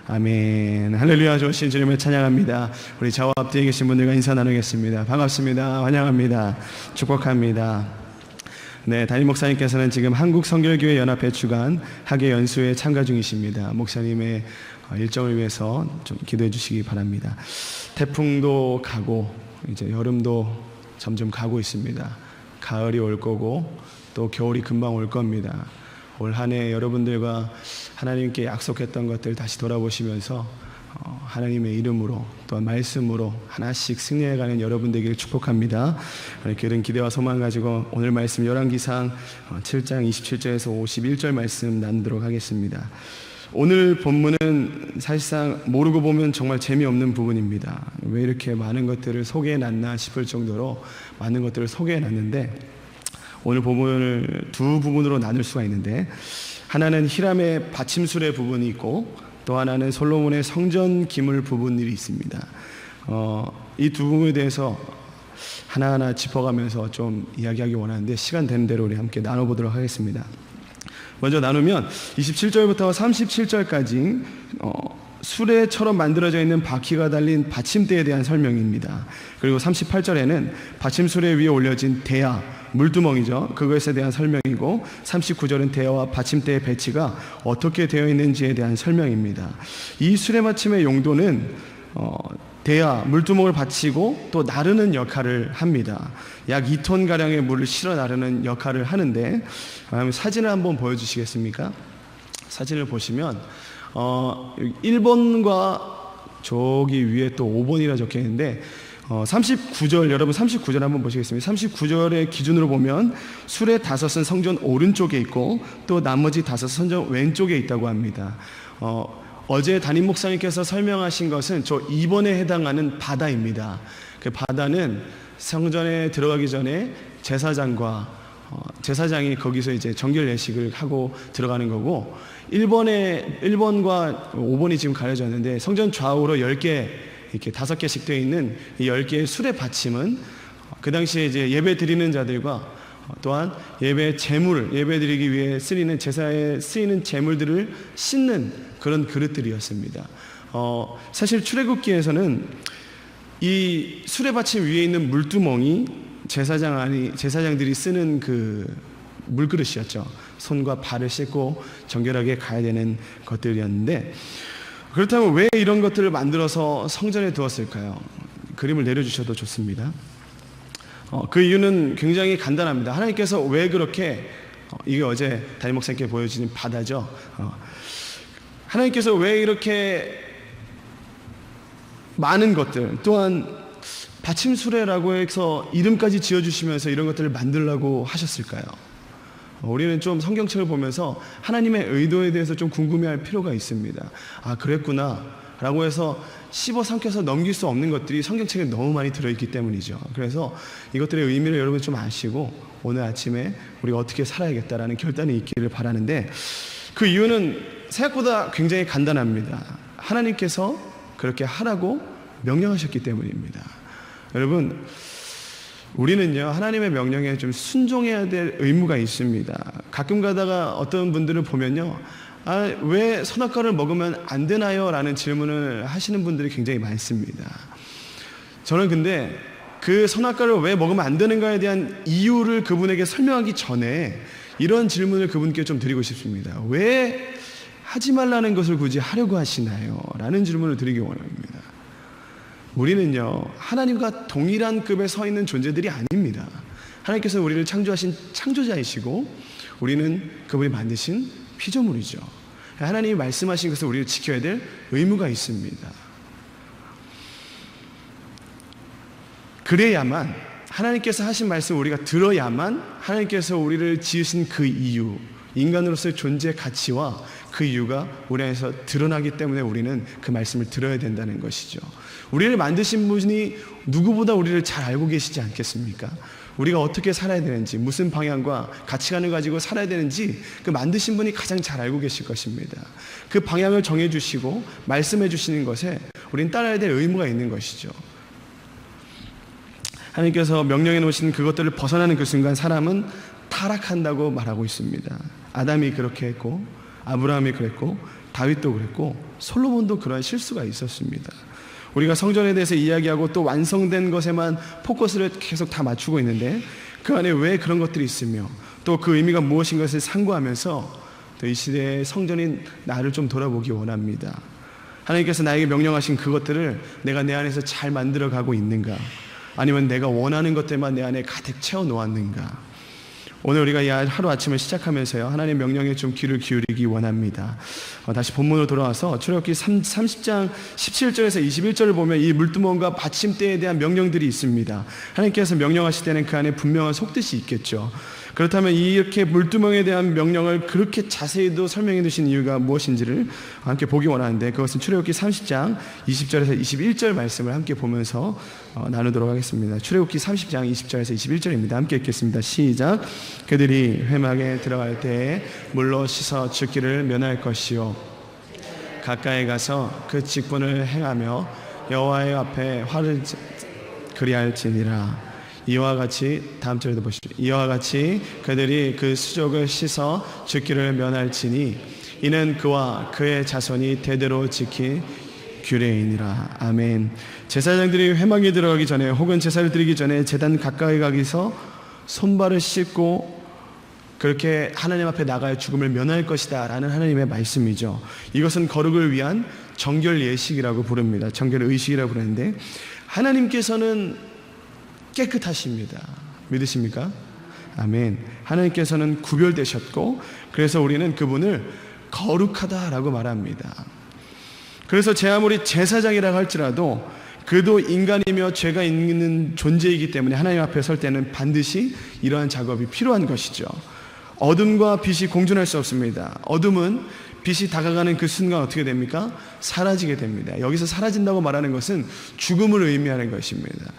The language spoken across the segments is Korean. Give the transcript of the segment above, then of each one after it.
아멘. 할렐루야. 좋으신 주님을 찬양합니다. 우리 좌우 앞뒤에 계신 분들과 인사 나누겠습니다. 반갑습니다. 환영합니다. 축복합니다. 네, 담임 목사님께서는 지금 한국성결교회 연합회 주관 학예 연수에 참가 중이십니다. 목사님의 일정을 위해서 좀 기도해 주시기 바랍니다. 태풍도 가고 이제 여름도 점점 가고 있습니다. 가을이 올 거고 또 겨울이 금방 올 겁니다. 올 한 해 여러분들과 하나님께 약속했던 것들 다시 돌아보시면서 하나님의 이름으로 또한 말씀으로 하나씩 승리해가는 여러분 되기를 축복합니다. 이렇게 이런 기대와 소망 가지고 오늘 말씀 열왕기상 7장 27절에서 51절 말씀 나누도록 하겠습니다. 오늘 본문은 사실상 모르고 보면 정말 재미없는 부분입니다. 왜 이렇게 많은 것들을 소개해놨나 싶을 정도로 많은 것들을 소개해놨는데, 오늘 본문을 두 부분으로 나눌 수가 있는데, 하나는 히람의 받침술의 부분이 있고 또 하나는 솔로몬의 성전 기물 부분이 있습니다. 이 두 부분에 대해서 하나하나 짚어가면서 좀 이야기하기 원하는데, 시간 되는 대로 우리 함께 나눠보도록 하겠습니다. 먼저 나누면 27절부터 37절까지 수레처럼 만들어져 있는 바퀴가 달린 받침대에 대한 설명입니다. 그리고 38절에는 받침수레 위에 올려진 대야, 물두멍이죠. 그것에 대한 설명이고, 39절은 대야와 받침대의 배치가 어떻게 되어 있는지에 대한 설명입니다. 이 수레받침의 용도는 대야, 물두멍을 받치고 또 나르는 역할을 합니다. 약 2톤가량의 물을 실어 나르는 역할을 하는데, 사진을 한번 보여주시겠습니까? 사진을 보시면 1번과 저기 위에 또 5번이라 적혀 있는데, 39절, 여러분 39절 한번 보시겠습니다. 39절의 기준으로 보면 수레 5은 성전 오른쪽에 있고 또 나머지 5은 성전 왼쪽에 있다고 합니다. 어제 담임 목사님께서 설명하신 것은 저 2번에 해당하는 바다입니다. 그 바다는 성전에 들어가기 전에 제사장이 거기서 이제 정결 예식을 하고 들어가는 거고, 1번과 5번이 지금 가려졌는데, 성전 좌우로 10개, 이렇게 5개씩 되어 있는 이 10개의 수레 받침은 그 당시에 이제 예배 드리는 자들과 또한 예배 드리기 위해 쓰이는 제사에 쓰이는 제물들을 씻는 그런 그릇들이었습니다. 사실 출애굽기에서는 이 수레 받침 위에 있는 물두멍이 제사장들이 쓰는 그 물그릇이었죠. 손과 발을 씻고 정결하게 가야 되는 것들이었는데, 그렇다면 왜 이런 것들을 만들어서 성전에 두었을까요? 그림을 내려주셔도 좋습니다. 그 이유는 굉장히 간단합니다. 하나님께서 왜 그렇게, 이게 어제 담임 목사님께 보여주신 바다죠. 하나님께서 왜 이렇게 많은 것들, 또한 받침수레라고 해서 이름까지 지어주시면서 이런 것들을 만들라고 하셨을까요? 우리는 좀 성경책을 보면서 하나님의 의도에 대해서 좀 궁금해할 필요가 있습니다. 아, 그랬구나 라고 해서 씹어 삼켜서 넘길 수 없는 것들이 성경책에 너무 많이 들어있기 때문이죠. 그래서 이것들의 의미를 여러분 좀 아시고 오늘 아침에 우리가 어떻게 살아야겠다라는 결단이 있기를 바라는데, 그 이유는 생각보다 굉장히 간단합니다. 하나님께서 그렇게 하라고 명령하셨기 때문입니다. 여러분, 우리는요, 하나님의 명령에 좀 순종해야 될 의무가 있습니다. 가끔 가다가 어떤 분들을 보면요, 왜 선악과를 먹으면 안 되나요? 라는 질문을 하시는 분들이 굉장히 많습니다. 저는 근데 그 선악과를 왜 먹으면 안 되는가에 대한 이유를 그분에게 설명하기 전에 이런 질문을 그분께 좀 드리고 싶습니다. 왜 하지 말라는 것을 굳이 하려고 하시나요? 라는 질문을 드리기 원합니다. 우리는요, 하나님과 동일한 급에 서 있는 존재들이 아닙니다. 하나님께서 우리를 창조하신 창조자이시고 우리는 그분이 만드신 피조물이죠. 하나님이 말씀하신 것을 우리를 지켜야 될 의무가 있습니다. 그래야만, 하나님께서 하신 말씀을 우리가 들어야만 하나님께서 우리를 지으신 그 이유, 인간으로서의 존재의 가치와 그 이유가 우리 안에서 드러나기 때문에 우리는 그 말씀을 들어야 된다는 것이죠. 우리를 만드신 분이 누구보다 우리를 잘 알고 계시지 않겠습니까? 우리가 어떻게 살아야 되는지, 무슨 방향과 가치관을 가지고 살아야 되는지 그 만드신 분이 가장 잘 알고 계실 것입니다. 그 방향을 정해주시고 말씀해 주시는 것에 우리는 따라야 될 의무가 있는 것이죠. 하나님께서 명령해 놓으신 그것들을 벗어나는 그 순간 사람은 타락한다고 말하고 있습니다. 아담이 그렇게 했고 아브라함이 그랬고 다윗도 그랬고 솔로몬도 그러한 실수가 있었습니다. 우리가 성전에 대해서 이야기하고 또 완성된 것에만 포커스를 계속 다 맞추고 있는데 그 안에 왜 그런 것들이 있으며 또 그 의미가 무엇인 것을 상고하면서 또 이 시대의 성전인 나를 좀 돌아보기 원합니다. 하나님께서 나에게 명령하신 그것들을 내가 내 안에서 잘 만들어가고 있는가, 아니면 내가 원하는 것들만 내 안에 가득 채워 놓았는가. 오늘 우리가 이 하루 아침을 시작하면서요, 하나님의 명령에 좀 귀를 기울이기 원합니다. 다시 본문으로 돌아와서 출애굽기 30장 17절에서 21절을 보면 이 물두멍과 받침대에 대한 명령들이 있습니다. 하나님께서 명령하실 때는 그 안에 분명한 속뜻이 있겠죠. 그렇다면 이렇게 물두멍에 대한 명령을 그렇게 자세히도 설명해 두신 이유가 무엇인지를 함께 보기 원하는데, 그것은 출애굽기 30장 20절에서 21절 말씀을 함께 보면서 나누도록 하겠습니다. 출애굽기 30장 20절에서 21절입니다. 함께 읽겠습니다. 시작. 그들이 회막에 들어갈 때에 물로 씻어 죽기를 면할 것이요, 가까이 가서 그 직분을 행하며 여호와의 앞에 화를 그리할지니라. 이와 같이, 다음 절에도 보시죠. 이와 같이 그들이 그 수족을 씻어 죽기를 면할지니 이는 그와 그의 자손이 대대로 지킬 규례이니라. 아멘. 제사장들이 회막에 들어가기 전에 혹은 제사를 드리기 전에 제단 가까이 가기서 손발을 씻고 그렇게 하나님 앞에 나가야 죽음을 면할 것이다 라는 하나님의 말씀이죠. 이것은 거룩을 위한 정결 예식이라고 부릅니다. 정결 의식이라고 부르는데, 하나님께서는 깨끗하십니다. 믿으십니까? 아멘. 하나님께서는 구별되셨고, 그래서 우리는 그분을 거룩하다라고 말합니다. 그래서 제 아무리 제사장이라고 할지라도 그도 인간이며 죄가 있는 존재이기 때문에 하나님 앞에 설 때는 반드시 이러한 작업이 필요한 것이죠. 어둠과 빛이 공존할 수 없습니다. 어둠은 빛이 다가가는 그 순간 어떻게 됩니까? 사라지게 됩니다. 여기서 사라진다고 말하는 것은 죽음을 의미하는 것입니다.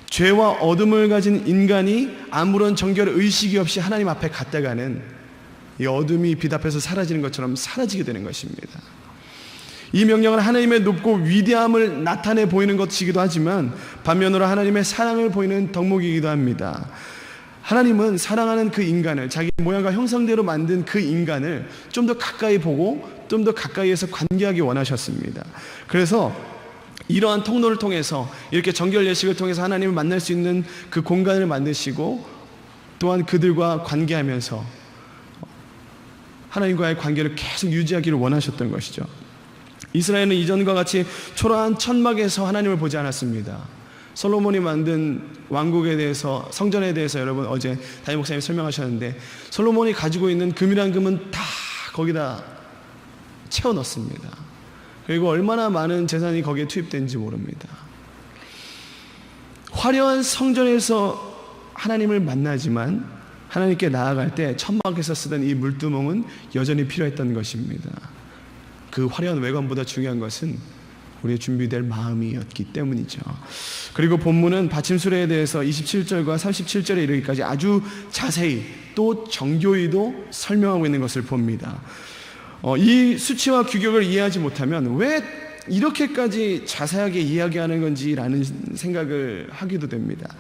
죄와 어둠을 가진 인간이 아무런 정결 의식이 없이 하나님 앞에 갔다가는 이 어둠이 빛 앞에서 사라지는 것처럼 사라지게 되는 것입니다. 이 명령은 하나님의 높고 위대함을 나타내 보이는 것이기도 하지만 반면으로 하나님의 사랑을 보이는 덕목이기도 합니다. 하나님은 사랑하는 그 인간을, 자기 모양과 형상대로 만든 그 인간을 좀 더 가까이 보고 좀 더 가까이에서 관계하기 원하셨습니다. 그래서 이러한 통로를 통해서, 이렇게 정결 예식을 통해서 하나님을 만날 수 있는 그 공간을 만드시고 또한 그들과 관계하면서 하나님과의 관계를 계속 유지하기를 원하셨던 것이죠. 이스라엘은 이전과 같이 초라한 천막에서 하나님을 보지 않았습니다. 솔로몬이 만든 왕국에 대해서, 성전에 대해서 여러분 어제 담임 목사님이 설명하셨는데, 솔로몬이 가지고 있는 금이란 금은 다 거기다 채워 넣습니다. 그리고 얼마나 많은 재산이 거기에 투입된지 모릅니다. 화려한 성전에서 하나님을 만나지만 하나님께 나아갈 때 천막에서 쓰던 이 물두멍은 여전히 필요했던 것입니다. 그 화려한 외관보다 중요한 것은 우리의 준비될 마음이었기 때문이죠. 그리고 본문은 받침수레에 대해서 27절과 37절에 이르기까지 아주 자세히 또 정교히도 설명하고 있는 것을 봅니다. 이 수치와 규격을 이해하지 못하면 왜 이렇게까지 자세하게 이야기하는 건지라는 생각을 하기도 됩니다.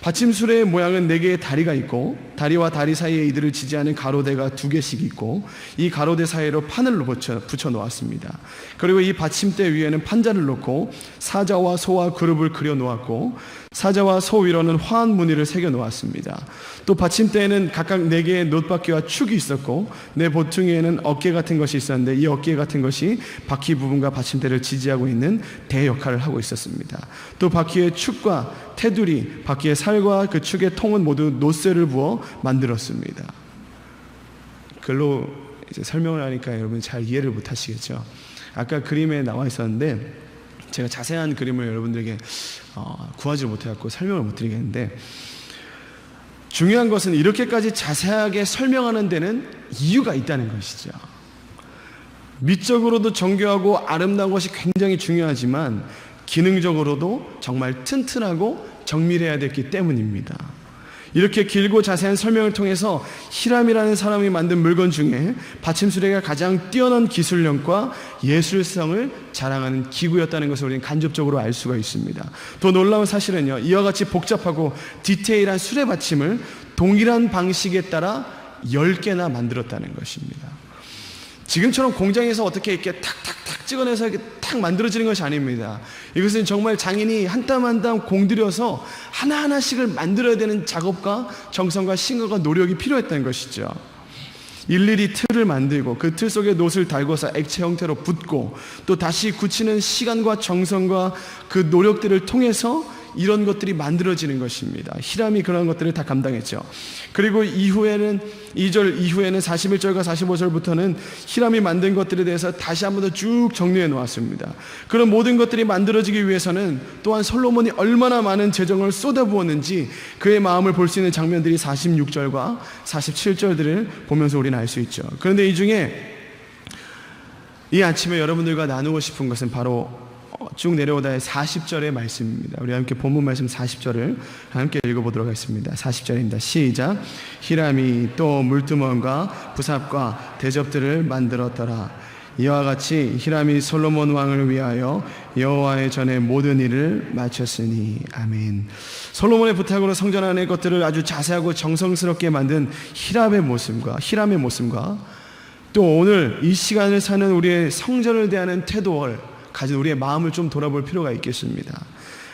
받침수레의 모양은 4개의 다리가 있고, 다리와 다리 사이에 이들을 지지하는 가로대가 2개씩 있고, 이 가로대 사이로 판을 붙여 놓았습니다. 그리고 이 받침대 위에는 판자를 놓고 사자와 소와 그룹을 그려 놓았고, 사자와 소 위로는 화한 무늬를 새겨 놓았습니다. 또 받침대에는 각각 4개의 놋바퀴와 축이 있었고, 네 보퉁이에는 어깨 같은 것이 있었는데, 이 어깨 같은 것이 바퀴 부분과 받침대를 지지하고 있는 대 역할을 하고 있었습니다. 또 바퀴의 축과 테두리, 바퀴의 살과 그 축의 통은 모두 놋쇠를 부어 만들었습니다. 글로 이제 설명을 하니까 여러분 잘 이해를 못 하시겠죠. 아까 그림에 나와 있었는데 제가 자세한 그림을 여러분들에게 구하지 못해갖고 설명을 못 드리겠는데, 중요한 것은 이렇게까지 자세하게 설명하는 데는 이유가 있다는 것이죠. 미적으로도 정교하고 아름다운 것이 굉장히 중요하지만 기능적으로도 정말 튼튼하고 정밀해야 됐기 때문입니다. 이렇게 길고 자세한 설명을 통해서 히람이라는 사람이 만든 물건 중에 받침수레가 가장 뛰어난 기술력과 예술성을 자랑하는 기구였다는 것을 우리는 간접적으로 알 수가 있습니다. 더 놀라운 사실은요, 이와 같이 복잡하고 디테일한 수레 받침을 동일한 방식에 따라 10개나 만들었다는 것입니다. 지금처럼 공장에서 어떻게 이렇게 탁탁탁 찍어내서 이렇게 탁 만들어지는 것이 아닙니다. 이것은 정말 장인이 한 땀 한 땀 공들여서 하나하나씩을 만들어야 되는 작업과 정성과 신경과 노력이 필요했던 것이죠. 일일이 틀을 만들고 그 틀 속에 놋을 달궈서 액체 형태로 붓고 또 다시 굳히는 시간과 정성과 그 노력들을 통해서 이런 것들이 만들어지는 것입니다. 히람이 그런 것들을 다 감당했죠. 그리고 이후에는 2절 이후에는 41절과 45절부터는 히람이 만든 것들에 대해서 다시 한 번 더 쭉 정리해 놓았습니다. 그런 모든 것들이 만들어지기 위해서는 또한 솔로몬이 얼마나 많은 재정을 쏟아부었는지 그의 마음을 볼 수 있는 장면들이 46절과 47절들을 보면서 우리는 알 수 있죠. 그런데 이 중에 이 아침에 여러분들과 나누고 싶은 것은 바로 쭉 내려오다의 40절의 말씀입니다. 우리 함께 본문 말씀 40절을 함께 읽어보도록 하겠습니다. 40절입니다. 시작. 히람이 또 물두멍과 부삽과 대접들을 만들었더라. 이와 같이 히람이 솔로몬 왕을 위하여 여호와의 전에 모든 일을 마쳤으니. 아멘. 솔로몬의 부탁으로 성전 안의 것들을 아주 자세하고 정성스럽게 만든 히람의 모습과 또 오늘 이 시간을 사는 우리의 성전을 대하는 태도를 가진 우리의 마음을 좀 돌아볼 필요가 있겠습니다.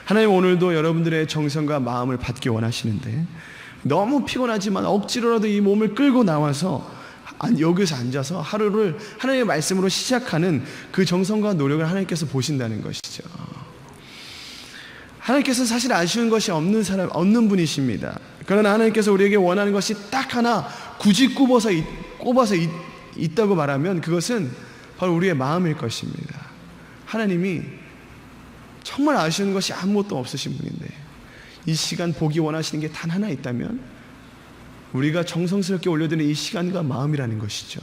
하나님 오늘도 여러분들의 정성과 마음을 받기 원하시는데 너무 피곤하지만 억지로라도 이 몸을 끌고 나와서 여기서 앉아서 하루를 하나님의 말씀으로 시작하는 그 정성과 노력을 하나님께서 보신다는 것이죠. 하나님께서는 사실 아쉬운 것이 없는 분이십니다. 그러나 하나님께서 우리에게 원하는 것이 딱 하나 굳이 꼽아서 있다고 말하면 그것은 바로 우리의 마음일 것입니다. 하나님이 정말 아쉬운 것이 아무것도 없으신 분인데 이 시간 보기 원하시는 게 단 하나 있다면 우리가 정성스럽게 올려드리는 이 시간과 마음이라는 것이죠.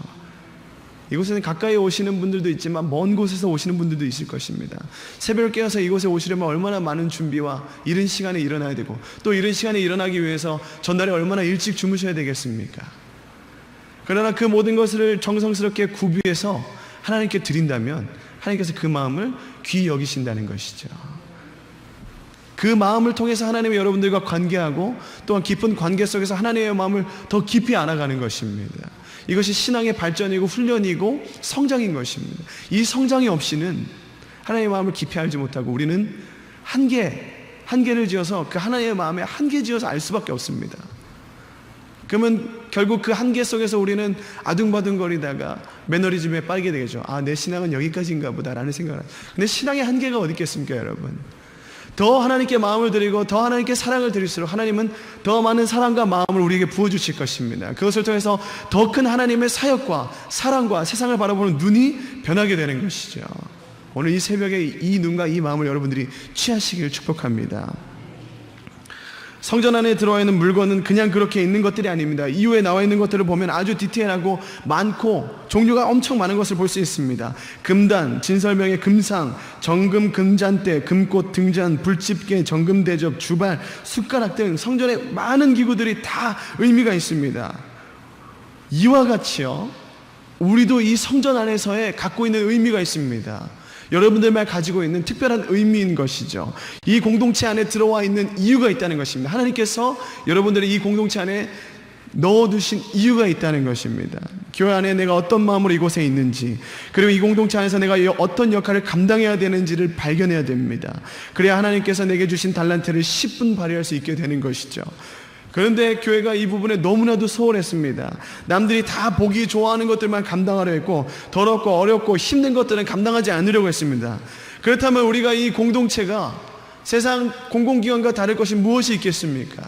이곳에는 가까이 오시는 분들도 있지만 먼 곳에서 오시는 분들도 있을 것입니다. 새벽을 깨어서 이곳에 오시려면 얼마나 많은 준비와 이른 시간에 일어나야 되고 또 이른 시간에 일어나기 위해서 전날에 얼마나 일찍 주무셔야 되겠습니까? 그러나 그 모든 것을 정성스럽게 구비해서 하나님께 드린다면 하나님께서 그 마음을 귀히 여기신다는 것이죠. 그 마음을 통해서 하나님이 여러분들과 관계하고 또한 깊은 관계 속에서 하나님의 마음을 더 깊이 알아가는 것입니다. 이것이 신앙의 발전이고 훈련이고 성장인 것입니다. 이 성장이 없이는 하나님의 마음을 깊이 알지 못하고 우리는 한계를 지어서 그 하나님의 마음에 한계 지어서 알 수밖에 없습니다. 그러면 결국 그 한계 속에서 우리는 아둥바둥거리다가 매너리즘에 빠지게 되겠죠. 내 신앙은 여기까지인가 보다라는 생각을. 근데 신앙의 한계가 어디 있겠습니까, 여러분? 더 하나님께 마음을 드리고 더 하나님께 사랑을 드릴수록 하나님은 더 많은 사랑과 마음을 우리에게 부어주실 것입니다. 그것을 통해서 더 큰 하나님의 사역과 사랑과 세상을 바라보는 눈이 변하게 되는 것이죠. 오늘 이 새벽에 이 눈과 이 마음을 여러분들이 취하시길 축복합니다. 성전 안에 들어와 있는 물건은 그냥 그렇게 있는 것들이 아닙니다. 이후에 나와 있는 것들을 보면 아주 디테일하고 많고 종류가 엄청 많은 것을 볼 수 있습니다. 금단, 진설명의 금상, 정금 금잔대, 금꽃 등잔, 불집게, 정금 대접, 주발, 숟가락 등 성전에 많은 기구들이 다 의미가 있습니다. 이와 같이요, 우리도 이 성전 안에서의 갖고 있는 의미가 있습니다. 여러분들만 가지고 있는 특별한 의미인 것이죠. 이 공동체 안에 들어와 있는 이유가 있다는 것입니다. 하나님께서 여러분들의 이 공동체 안에 넣어두신 이유가 있다는 것입니다. 교회 안에 내가 어떤 마음으로 이곳에 있는지, 그리고 이 공동체 안에서 내가 어떤 역할을 감당해야 되는지를 발견해야 됩니다. 그래야 하나님께서 내게 주신 달란트를 10분 발휘할 수 있게 되는 것이죠. 그런데 교회가 이 부분에 너무나도 소홀했습니다. 남들이 다 보기 좋아하는 것들만 감당하려 했고 더럽고 어렵고 힘든 것들은 감당하지 않으려고 했습니다. 그렇다면 우리가 이 공동체가 세상 공공기관과 다를 것이 무엇이 있겠습니까?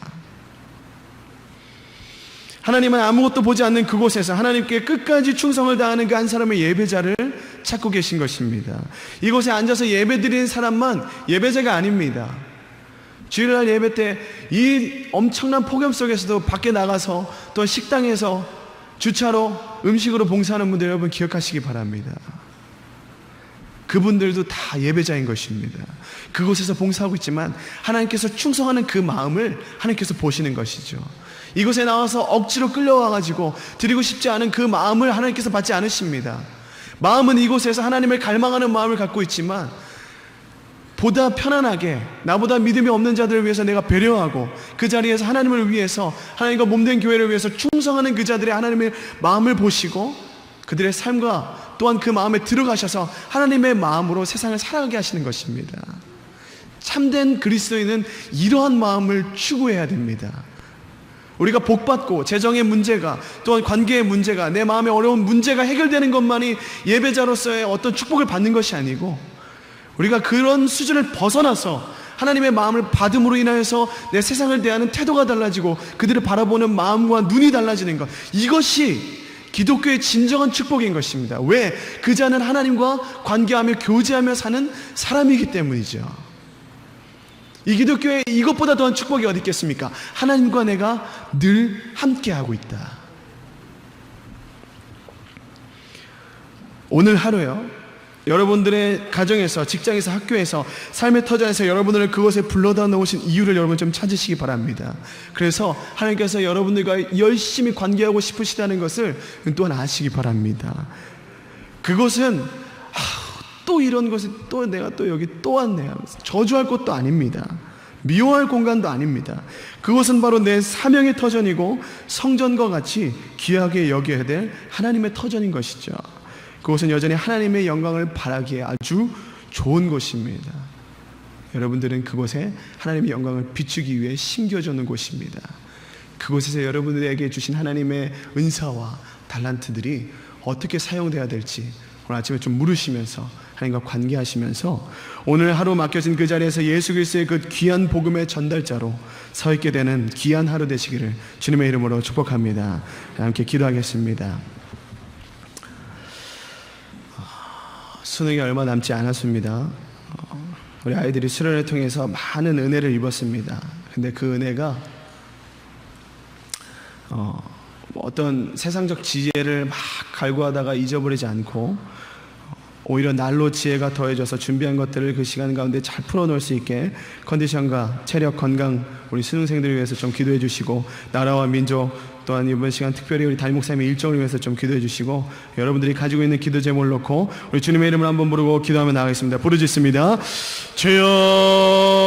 하나님은 아무것도 보지 않는 그곳에서 하나님께 끝까지 충성을 다하는 그 한 사람의 예배자를 찾고 계신 것입니다. 이곳에 앉아서 예배드리는 사람만 예배자가 아닙니다. 주일날 예배 때 이 엄청난 폭염 속에서도 밖에 나가서 또 식당에서 주차로 음식으로 봉사하는 분들 여러분 기억하시기 바랍니다. 그분들도 다 예배자인 것입니다. 그곳에서 봉사하고 있지만 하나님께서 충성하는 그 마음을 하나님께서 보시는 것이죠. 이곳에 나와서 억지로 끌려와가지고 드리고 싶지 않은 그 마음을 하나님께서 받지 않으십니다. 마음은 이곳에서 하나님을 갈망하는 마음을 갖고 있지만 보다 편안하게 나보다 믿음이 없는 자들을 위해서 내가 배려하고 그 자리에서 하나님을 위해서 하나님과 몸된 교회를 위해서 충성하는 그 자들의 하나님의 마음을 보시고 그들의 삶과 또한 그 마음에 들어가셔서 하나님의 마음으로 세상을 살아가게 하시는 것입니다. 참된 그리스도인은 이러한 마음을 추구해야 됩니다. 우리가 복받고 재정의 문제가 또한 관계의 문제가 내 마음에 어려운 문제가 해결되는 것만이 예배자로서의 어떤 축복을 받는 것이 아니고 우리가 그런 수준을 벗어나서 하나님의 마음을 받음으로 인하여서 내 세상을 대하는 태도가 달라지고 그들을 바라보는 마음과 눈이 달라지는 것, 이것이 기독교의 진정한 축복인 것입니다. 왜? 그 자는 하나님과 관계하며 교제하며 사는 사람이기 때문이죠. 이 기독교에 이것보다 더한 축복이 어디 있겠습니까? 하나님과 내가 늘 함께하고 있다. 오늘 하루요, 여러분들의 가정에서, 직장에서, 학교에서, 삶의 터전에서 여러분들을 그곳에 불러다 놓으신 이유를 여러분 좀 찾으시기 바랍니다. 그래서 하나님께서 여러분들과 열심히 관계하고 싶으시다는 것을 또한 아시기 바랍니다. 그것은 또 이런 것이 또 내가 또 여기 또 왔네, 저주할 것도 아닙니다. 미워할 공간도 아닙니다. 그것은 바로 내 사명의 터전이고 성전과 같이 귀하게 여겨야 될 하나님의 터전인 것이죠. 그것은 여전히 하나님의 영광을 바라기에 아주 좋은 곳입니다. 여러분들은 그곳에 하나님의 영광을 비추기 위해 심겨져 놓은 곳입니다. 그곳에서 여러분들에게 주신 하나님의 은사와 달란트들이 어떻게 사용돼야 될지 오늘 아침에 좀 물으시면서 하나님과 관계하시면서 오늘 하루 맡겨진 그 자리에서 예수 그리스도의 그 귀한 복음의 전달자로 서 있게 되는 귀한 하루 되시기를 주님의 이름으로 축복합니다. 함께 기도하겠습니다. 수능이 얼마 남지 않았습니다. 우리 아이들이 수련을 통해서 많은 은혜를 입었습니다. 근데 그 은혜가 어떤 세상적 지혜를 막 갈구하다가 잊어버리지 않고 오히려 날로 지혜가 더해져서 준비한 것들을 그 시간 가운데 잘 풀어놓을 수 있게 컨디션과 체력, 건강 우리 수능생들을 위해서 좀 기도해 주시고, 나라와 민족 또한 이번 시간 특별히 우리 담임 목사님의 일정을 위해서 좀 기도해 주시고, 여러분들이 가지고 있는 기도 제목을 놓고 우리 주님의 이름을 한번 부르고 기도하며 나가겠습니다. 부르짖습니다. 주여.